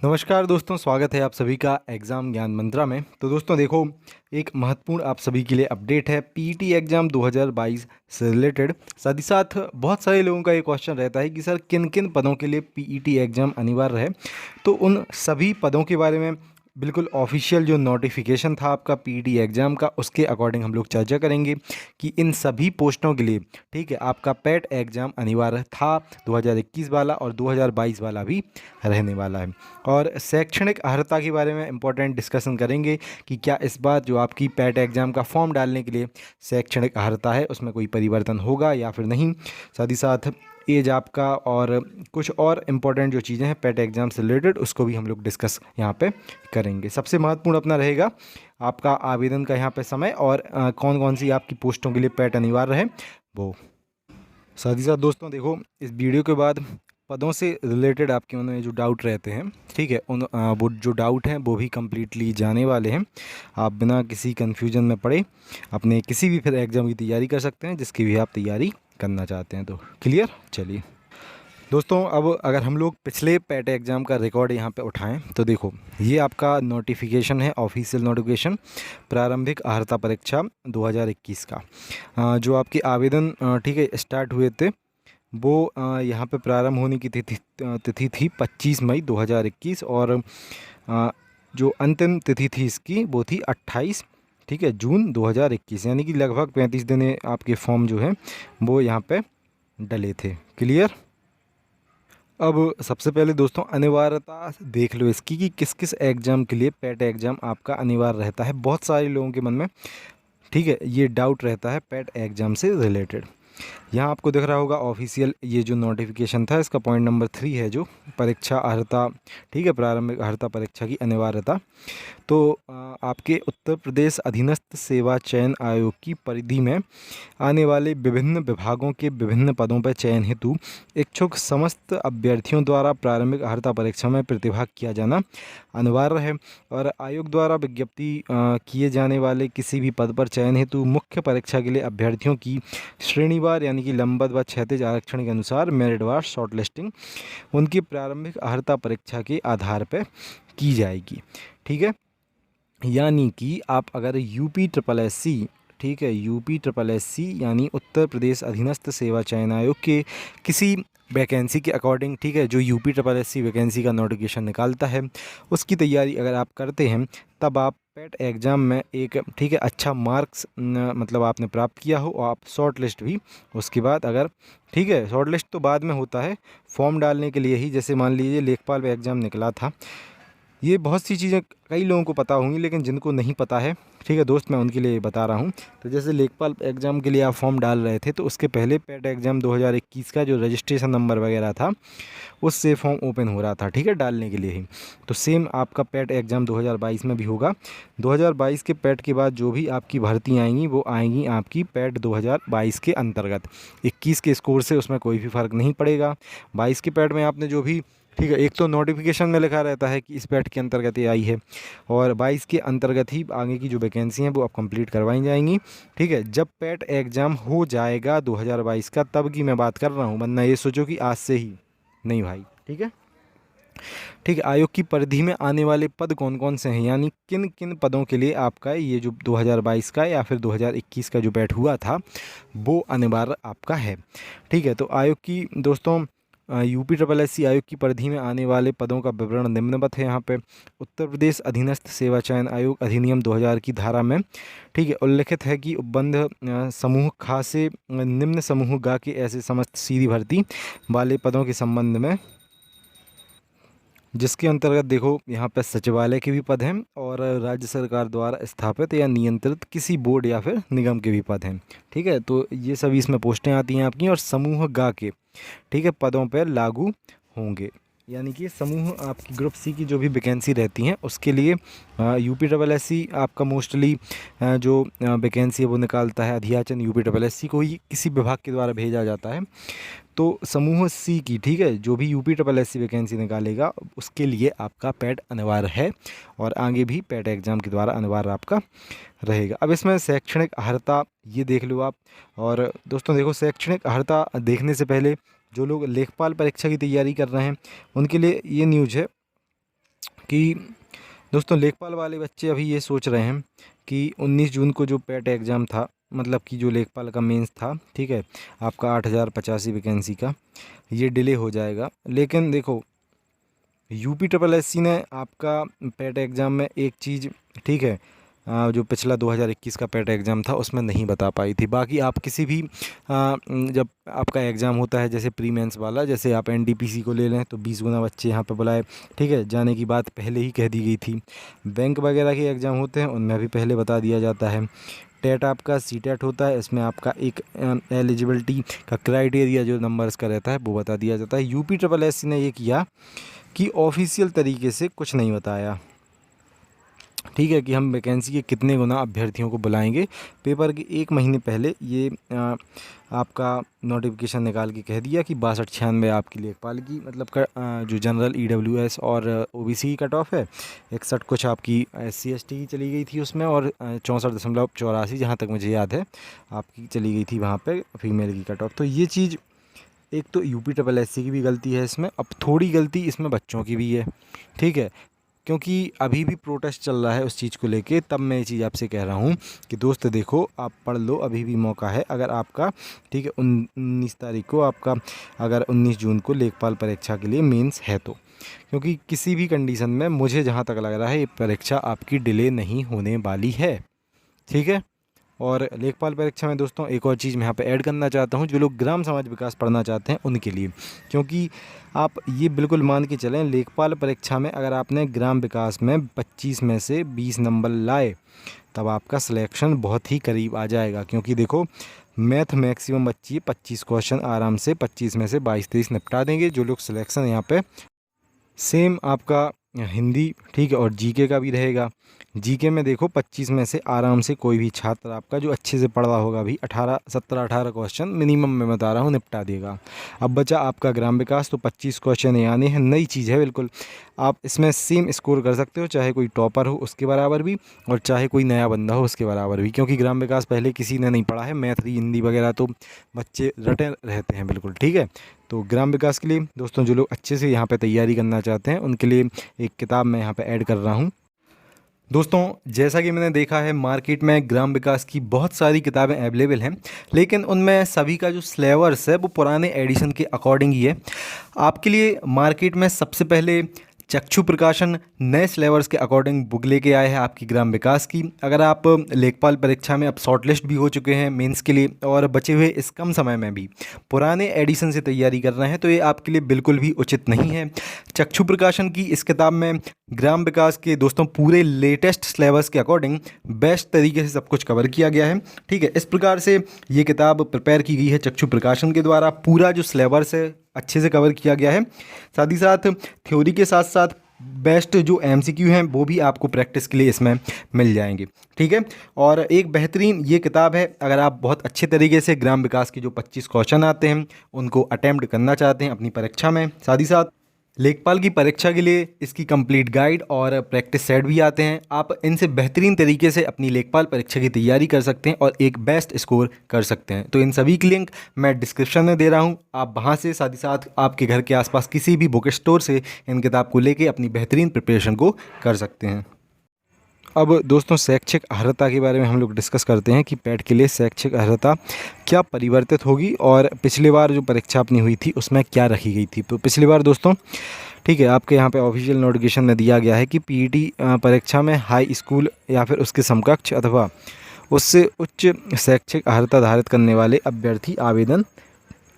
नमस्कार दोस्तों, स्वागत है आप सभी का एग्ज़ाम ज्ञान मंत्रा में। तो दोस्तों देखो, एक महत्वपूर्ण आप सभी के लिए अपडेट है पीईटी एग्ज़ाम 2022 से रिलेटेड। साथ ही साथ बहुत सारे लोगों का ये क्वेश्चन रहता है कि सर किन किन पदों के लिए पीईटी एग्ज़ाम अनिवार्य है। तो उन सभी पदों के बारे में बिल्कुल ऑफिशियल जो नोटिफिकेशन था आपका पीईटी एग्ज़ाम का, उसके अकॉर्डिंग हम लोग चर्चा करेंगे कि इन सभी पोस्टों के लिए ठीक है आपका पैट एग्ज़ाम अनिवार्य था 2021 वाला, और 2022 वाला भी रहने वाला है। और शैक्षणिक अर्हता के बारे में इम्पोर्टेंट डिस्कशन करेंगे कि क्या इस बार जो आपकी पैट एग्ज़ाम का फॉर्म डालने के लिए शैक्षणिक अर्हता है उसमें कोई परिवर्तन होगा या फिर नहीं। साथ ही साथ एज आपका और कुछ और इम्पोर्टेंट जो चीज़ें हैं पैट एग्ज़ाम से रिलेटेड, उसको भी हम लोग डिस्कस यहाँ पे करेंगे। सबसे महत्वपूर्ण अपना रहेगा आपका आवेदन का यहाँ पे समय और कौन कौन सी आपकी पोस्टों के लिए पैट अनिवार्य है वो। साथ ही साथ दोस्तों देखो, इस वीडियो के बाद पदों से रिलेटेड आपके मन में जो डाउट रहते हैं, ठीक है, वो जो डाउट हैं वो भी कम्प्लीटली जाने वाले हैं। आप बिना किसी कन्फ्यूजन में पड़े अपने किसी भी फिर एग्ज़ाम की तैयारी कर सकते हैं जिसकी भी आप तैयारी करना चाहते हैं। तो क्लियर। चलिए दोस्तों, अब अगर हम लोग पिछले पैट एग्ज़ाम का रिकॉर्ड यहाँ पे उठाएं तो देखो, ये आपका नोटिफिकेशन है, ऑफिशियल नोटिफिकेशन प्रारंभिक अर्हता परीक्षा 2021 का। जो आपके आवेदन ठीक है स्टार्ट हुए थे वो यहाँ पे प्रारंभ होने की तिथि थी 25 मई 2021, और जो अंतिम तिथि थी इसकी वो थी 28 ठीक है जून 2021, यानी कि लगभग 35 दिन आपके फॉर्म जो हैं वो यहाँ पे डले थे। क्लियर। अब सबसे पहले दोस्तों अनिवार्यता देख लो इसकी कि किस किस एग्ज़ाम के लिए पैट एग्ज़ाम आपका अनिवार्य रहता है। बहुत सारे लोगों के मन में ठीक है ये डाउट रहता है पैट एग्ज़ाम से रिलेटेड। यहाँ आपको दिख रहा होगा ऑफिशियल ये जो नोटिफिकेशन था, इसका पॉइंट नंबर 3 है जो परीक्षा अर्हता, ठीक है, प्रारंभिक अर्हता परीक्षा की अनिवार्यता। तो आपके उत्तर प्रदेश अधीनस्थ सेवा चयन आयोग की परिधि में आने वाले विभिन्न विभागों के विभिन्न पदों पर चयन हेतु इच्छुक समस्त अभ्यर्थियों द्वारा प्रारंभिक अर्हता परीक्षा में प्रतिभाग किया जाना अनिवार्य है। और आयोग द्वारा विज्ञप्ति किए जाने वाले किसी भी पद पर चयन हेतु मुख्य परीक्षा के लिए अभ्यर्थियों की श्रेणीवार यानी कि लंबवत व क्षैतिज आरक्षण के अनुसार मेरिटवार शॉर्टलिस्टिंग उनकी प्रारंभिक अर्हता परीक्षा के आधार पर की जाएगी। ठीक है, यानी कि आप अगर यूपी ट्रिपल एस सी, ठीक है, यूपी ट्रिपल एस सी यानी उत्तर प्रदेश अधीनस्थ सेवा चयन आयोग के किसी वैकेंसी के अकॉर्डिंग, ठीक है, जो UP triple S C vacancy का नोटिफिकेशन निकालता है उसकी तैयारी अगर आप करते हैं तब आप पैट एग्ज़ाम में एक ठीक है अच्छा मार्क्स मतलब आपने प्राप्त किया हो और आप शॉर्ट लिस्ट भी उसके बाद अगर ठीक है, शॉर्ट लिस्ट तो बाद में होता है फॉर्म डालने के लिए ही। जैसे मान लीजिए लेखपाल एग्ज़ाम निकला था, ये बहुत सी चीज़ें कई लोगों को पता होंगी लेकिन जिनको नहीं पता है, ठीक है दोस्त, मैं उनके लिए बता रहा हूँ। तो जैसे लेखपाल एग्ज़ाम के लिए आप फॉर्म डाल रहे थे तो उसके पहले पैट एग्ज़ाम 2021 का जो रजिस्ट्रेशन नंबर वगैरह था उससे फॉर्म ओपन हो रहा था, ठीक है, डालने के लिए ही। तो सेम आपका पैट एग्ज़ाम 2022 में भी होगा। 2022 के पैट के बाद जो भी आपकी भर्ती आएंगी वो आएंगी आपकी पैट 2022 के अंतर्गत। 21 के स्कोर से उसमें कोई भी फ़र्क नहीं पड़ेगा। 22 के पैट में आपने जो भी, ठीक है, एक तो नोटिफिकेशन में लिखा रहता है कि इस पैट के अंतर्गत ये आई है, और 22 के अंतर्गत ही आगे की जो वैकेंसी हैं वो अब कंप्लीट करवाई जाएंगी। ठीक है, जब पैट एग्ज़ाम हो जाएगा 2022 का तब की मैं बात कर रहा हूँ, वरना ये सोचो कि आज से ही नहीं भाई। ठीक है, ठीक है, आयोग की परिधि में आने वाले पद कौन कौन से हैं, यानी किन किन पदों के लिए आपका ये जो 2022 का या फिर 2021 का जो पैट हुआ था वो अनिवार्य आपका है। ठीक है, तो आयोग की दोस्तों यूपी ट्रिपल एस सी आयोग की परिधि में आने वाले पदों का विवरण निम्नवत है। यहाँ पे उत्तर प्रदेश अधीनस्थ सेवा चयन आयोग अधिनियम 2000 की धारा में, ठीक है, उल्लिखित है कि उपबंध समूह खा से निम्न समूह गा के ऐसे समस्त सीधी भर्ती वाले पदों के संबंध में, जिसके अंतर्गत देखो यहाँ पे सचिवालय के भी पद हैं और राज्य सरकार द्वारा स्थापित या नियंत्रित किसी बोर्ड या फिर निगम के भी पद हैं। ठीक है, तो ये सभी इसमें पोस्टें आती हैं आपकी, और समूह गा के, ठीक है, पदों पर लागू होंगे। यानी कि समूह आपकी ग्रुप सी की जो भी वैकेंसी रहती हैं उसके लिए यूपी ट्रिपल एस सी आपका मोस्टली जो वैकेंसी है वो निकालता है। अधियाचन यूपी ट्रिपल एस सी को ही किसी विभाग के द्वारा भेजा जाता है। तो समूह सी की, ठीक है, जो भी UP triple S C vacancy निकालेगा उसके लिए आपका पैट अनिवार्य है, और आगे भी पैट एग्ज़ाम के द्वारा अनिवार्य आपका रहेगा। अब इसमें शैक्षणिक अर्हता ये देख लो आप। और दोस्तों देखो, शैक्षणिक अर्हता देखने से पहले जो लोग लेखपाल परीक्षा की तैयारी कर रहे हैं उनके लिए ये न्यूज़ है कि दोस्तों लेखपाल वाले बच्चे अभी ये सोच रहे हैं कि 19 जून को जो पेट एग्ज़ाम था, मतलब कि जो लेखपाल का मेंस था, ठीक है, आपका 8085 वैकेंसी का, ये डिले हो जाएगा। लेकिन देखो यूपी ट्रिपल एससी ने आपका पेट एग्ज़ाम में एक चीज़, ठीक है, जो पिछला 2021 का पेट एग्ज़ाम था उसमें नहीं बता पाई थी। बाकी आप किसी भी जब आपका एग्ज़ाम होता है जैसे प्री मेंस वाला, जैसे आप एनटीपीसी को ले लें तो 20 गुना बच्चे यहाँ पे बुलाए, ठीक है, जाने की बात पहले ही कह दी गई थी। बैंक वगैरह के एग्ज़ाम होते हैं उनमें भी पहले बता दिया जाता है। टेट आपका सी टेट होता है, इसमें आपका एक एलिजिबिलिटी का क्राइटेरिया जो नंबर्स का रहता है वो बता दिया जाता है। यूपी ट्रिपल एससी ने ये किया कि ऑफिशियल तरीके से कुछ नहीं बताया, ठीक है, कि हम वैकेंसी के कितने गुना अभ्यर्थियों को बुलाएंगे। पेपर के एक महीने पहले ये आपका नोटिफिकेशन निकाल के कह दिया कि 62-96 आपकी लेखपाल की, मतलब जो जनरल ईडब्ल्यूएस और ओबीसी की कट ऑफ है, 61 कुछ आपकी एससी एसटी की चली गई थी उसमें, और 64.84 जहाँ तक मुझे याद है आपकी चली गई थी वहाँ पे फीमेल की कट ऑफ। तो ये चीज़ एक तो यूपी ट्रिपल एससी की भी गलती है इसमें, अब थोड़ी गलती इसमें बच्चों की भी है, ठीक है, क्योंकि अभी भी प्रोटेस्ट चल रहा है उस चीज़ को लेके। तब मैं ये चीज़ आपसे कह रहा हूँ कि दोस्त देखो आप पढ़ लो, अभी भी मौका है। अगर आपका, ठीक है, 19 तारीख को आपका, अगर 19 जून को लेखपाल परीक्षा के लिए मेंस है तो, क्योंकि किसी भी कंडीशन में मुझे जहाँ तक लग रहा है ये परीक्षा आपकी डिले नहीं होने वाली है, ठीक है। और लेखपाल परीक्षा में दोस्तों एक और चीज़ मैं यहाँ पे ऐड करना चाहता हूँ, जो लोग ग्राम समाज विकास पढ़ना चाहते हैं उनके लिए, क्योंकि आप ये बिल्कुल मान के चलें लेखपाल परीक्षा में अगर आपने ग्राम विकास में 25 में से 20 नंबर लाए तब आपका सिलेक्शन बहुत ही करीब आ जाएगा। क्योंकि देखो मैथ मैक्सिमम बच्ची 25 क्वेश्चन आराम से 25 में से 22-23 निपटा देंगे जो लोग सिलेक्शन यहाँ पे। सेम आपका हिंदी, ठीक है, और जीके का भी रहेगा। जीके में देखो 25 में से आराम से कोई भी छात्र आपका जो अच्छे से पढ़ रहा होगा भी 18 क्वेश्चन मिनिमम मैं बता रहा हूँ निपटा देगा। अब बचा आपका ग्राम विकास, तो 25 क्वेश्चन यानी है, नई चीज़ है बिल्कुल। आप इसमें सेम स्कोर कर सकते हो, चाहे कोई टॉपर हो उसके बराबर भी और चाहे कोई नया बंदा हो उसके बराबर भी, क्योंकि ग्राम विकास पहले किसी ने नहीं पढ़ा है। मैथ हिंदी वगैरह तो बच्चे रटे रहते हैं बिल्कुल, ठीक है। तो ग्राम विकास के लिए दोस्तों जो लोग अच्छे से यहाँ पे तैयारी करना चाहते हैं उनके लिए एक किताब मैं यहाँ पे ऐड कर रहा हूँ। दोस्तों जैसा कि मैंने देखा है मार्केट में ग्राम विकास की बहुत सारी किताबें अवेलेबल हैं, लेकिन उनमें सभी का जो सिलेबस है वो पुराने एडिशन के अकॉर्डिंग ही है। आपके लिए मार्केट में सबसे पहले चक्षु प्रकाशन नए सिलेबस के अकॉर्डिंग बुक लेके आए हैं आपकी ग्राम विकास की। अगर आप लेखपाल परीक्षा में अब शॉर्टलिस्ट भी हो चुके हैं मेंस के लिए और बचे हुए इस कम समय में भी पुराने एडिशन से तैयारी कर रहे हैं तो ये आपके लिए बिल्कुल भी उचित नहीं है। चक्षु प्रकाशन की इस किताब में ग्राम विकास के दोस्तों पूरे लेटेस्ट सिलेबस के अकॉर्डिंग बेस्ट तरीके से सब कुछ कवर किया गया है, ठीक है। इस प्रकार से ये किताब प्रिपेयर की गई है चक्षु प्रकाशन के द्वारा। पूरा जो सिलेबस है अच्छे से कवर किया गया है, साथ ही साथ थ्योरी के साथ साथ बेस्ट जो एमसीक्यू हैं वो भी आपको प्रैक्टिस के लिए इसमें मिल जाएंगे, ठीक है। और एक बेहतरीन ये किताब है अगर आप बहुत अच्छे तरीके से ग्राम विकास के जो 25 क्वेश्चन आते हैं उनको अटेम्प्ट करना चाहते हैं अपनी परीक्षा में। साथ ही साथ लेखपाल की परीक्षा के लिए इसकी कंप्लीट गाइड और प्रैक्टिस सेट भी आते हैं। आप इनसे बेहतरीन तरीके से अपनी लेखपाल परीक्षा की तैयारी कर सकते हैं और एक बेस्ट स्कोर कर सकते हैं। तो इन सभी की लिंक मैं डिस्क्रिप्शन में दे रहा हूं, आप वहां से, साथ ही साथ आपके घर के आसपास किसी भी बुक स्टोर से इन किताब को लेके अपनी बेहतरीन प्रिपरेशन को कर सकते हैं। अब दोस्तों शैक्षिक अर्हता के बारे में हम लोग डिस्कस करते हैं कि पेट के लिए शैक्षिक अर्हता क्या परिवर्तित होगी और पिछली बार जो परीक्षा अपनी हुई थी उसमें क्या रखी गई थी। तो पिछली बार दोस्तों, ठीक है, आपके यहाँ पे ऑफिशियल नोटिफिकेशन में दिया गया है कि पीईटी परीक्षा में हाई स्कूल या फिर उसके समकक्ष अथवा उससे उच्च शैक्षिक अर्हता धारित करने वाले अभ्यर्थी आवेदन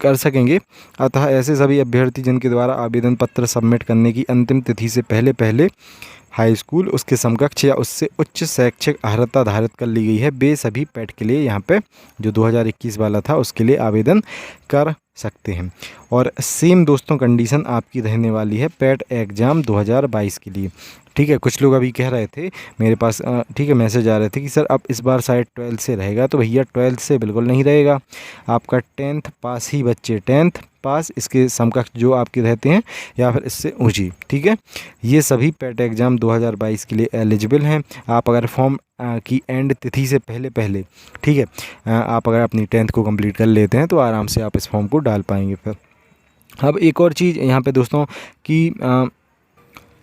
कर सकेंगे। अतः ऐसे सभी अभ्यर्थी जिनके द्वारा आवेदन पत्र सबमिट करने की अंतिम तिथि से पहले पहले हाई स्कूल उसके समकक्ष या उससे उच्च शैक्षिक अर्हता धारित कर ली गई है वे सभी पेट के लिए यहाँ पे जो 2021 वाला था उसके लिए आवेदन कर सकते हैं। और सेम दोस्तों कंडीशन आपकी रहने वाली है पेट एग्ज़ाम 2022 के लिए, ठीक है। कुछ लोग अभी कह रहे थे मेरे पास, ठीक है, मैसेज आ रहे थे कि सर अब इस बार शायद 12th से रहेगा। तो भैया 12th से बिल्कुल नहीं रहेगा, आपका 10th पास ही बच्चे, 10th पास इसके समकक्ष जो आपके रहते हैं या फिर इससे ऊंची, ठीक है, ये सभी पेट एग्ज़ाम 2022 के लिए एलिजिबल हैं। आप अगर फॉर्म की एंड तिथि से पहले पहले, ठीक है, आप अगर अपनी 10th को कंप्लीट कर लेते हैं तो आराम से आप इस फॉर्म को डाल पाएंगे। फिर अब एक और चीज़ यहाँ पे दोस्तों कि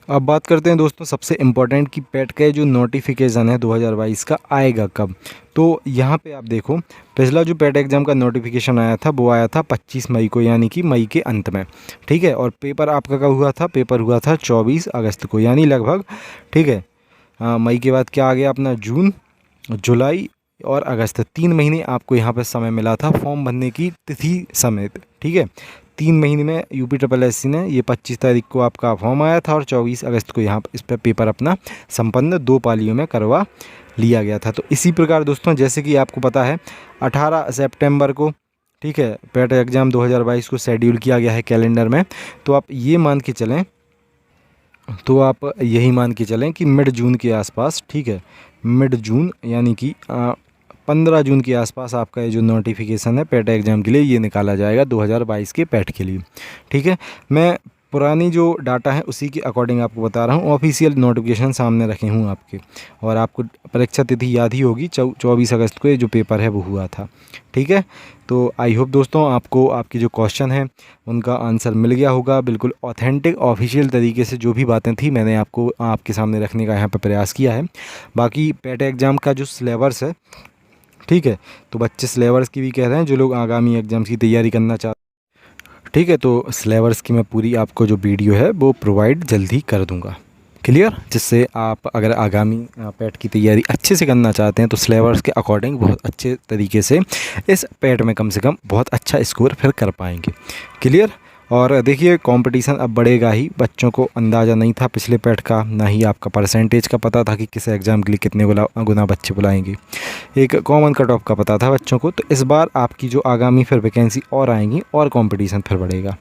अब बात करते हैं दोस्तों सबसे इम्पोर्टेंट कि पेट का जो नोटिफिकेशन है 2022 का आएगा कब। तो यहाँ पे आप देखो, पिछला जो पेट एग्ज़ाम का नोटिफिकेशन आया था वो आया था 25 मई को, यानी कि मई के अंत में, ठीक है। और पेपर आपका कब हुआ था? पेपर हुआ था 24 अगस्त को, यानी लगभग, ठीक है। मई के बाद क्या आ गया अपना? जून, जुलाई और अगस्त, 3 महीने आपको यहाँ पर समय मिला था फॉर्म भरने की तिथि समेत, ठीक है। 3 महीने में UPSSC ने ये 25 तारीख को आपका फॉर्म आया था और 24 अगस्त को यहाँ इस पर पेपर अपना संपन्न 2 पालियों में करवा लिया गया था। तो इसी प्रकार दोस्तों, जैसे कि आपको पता है 18 सितंबर को, ठीक है, पेट एग्ज़ाम 2022 को शेड्यूल किया गया है कैलेंडर में। तो आप ये मान के चलें, तो आप यही मान के चलें कि मिड जून के आसपास, ठीक है, मिड जून यानी कि 15 जून के आसपास आपका ये जो नोटिफिकेशन है पेट एग्ज़ाम के लिए ये निकाला जाएगा 2022 के पेट के लिए, ठीक है। मैं पुरानी जो डाटा है उसी के अकॉर्डिंग आपको बता रहा हूँ, ऑफिशियल नोटिफिकेशन सामने रखे हूँ आपके, और आपको परीक्षा तिथि याद ही होगी, 24 अगस्त को ये जो पेपर है वो हुआ था, ठीक है। तो आई होप दोस्तों आपको आपकी जो क्वेश्चन है उनका आंसर मिल गया होगा। बिल्कुल ऑथेंटिक ऑफिशियल तरीके से जो भी बातें थी मैंने आपको आपके सामने रखने का यहाँ पर प्रयास किया है। बाकी पेट एग्ज़ाम का जो सिलेबस है, ठीक है, तो बच्चे सिलेबस की भी कह रहे हैं जो लोग आगामी एग्ज़ाम्स की तैयारी करना चाहते हैं, ठीक है। तो सिलेबस की मैं पूरी आपको जो वीडियो है वो प्रोवाइड जल्दी कर दूंगा, क्लियर, जिससे आप अगर आगामी पेट की तैयारी अच्छे से करना चाहते हैं तो सिलेबस के अकॉर्डिंग बहुत अच्छे तरीके से इस पेट में कम से कम बहुत अच्छा स्कोर फिर कर पाएंगे, क्लियर। और देखिए कंपटीशन अब बढ़ेगा ही, बच्चों को अंदाज़ा नहीं था पिछले पेट का, ना ही आपका परसेंटेज का पता था कि किस एग्ज़ाम के लिए कितने गुना बच्चे बुलाएंगे, एक कॉमन कट ऑफ का पता था बच्चों को। तो इस बार आपकी जो आगामी फिर वैकेंसी और आएंगी और कंपटीशन फिर बढ़ेगा,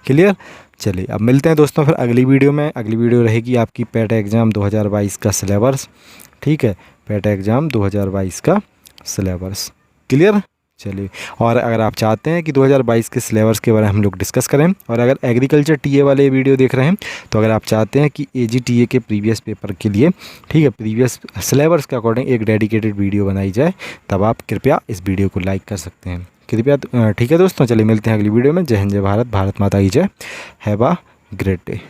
क्लियर। चलिए अब मिलते हैं दोस्तों फिर अगली वीडियो में। अगली वीडियो रहेगी आपकी पेट एग्ज़ाम 2022 का सिलेबस, ठीक है, पेट एग्ज़ाम 2022 का सिलेबस, क्लियर। चलिए, और अगर आप चाहते हैं कि 2022 के सिलेबस के बारे में हम लोग डिस्कस करें, और अगर एग्रीकल्चर टीए वाले वीडियो देख रहे हैं, तो अगर आप चाहते हैं कि AG TA के प्रीवियस पेपर के लिए, ठीक है, प्रीवियस सिलेबस के अकॉर्डिंग एक डेडिकेटेड वीडियो बनाई जाए, तब आप कृपया इस वीडियो को लाइक कर सकते हैं, कृपया। ठीक है दोस्तों, चलिए मिलते हैं अगली वीडियो में। जय हिंद, जय भारत, भारत माता की जय। Have a great day.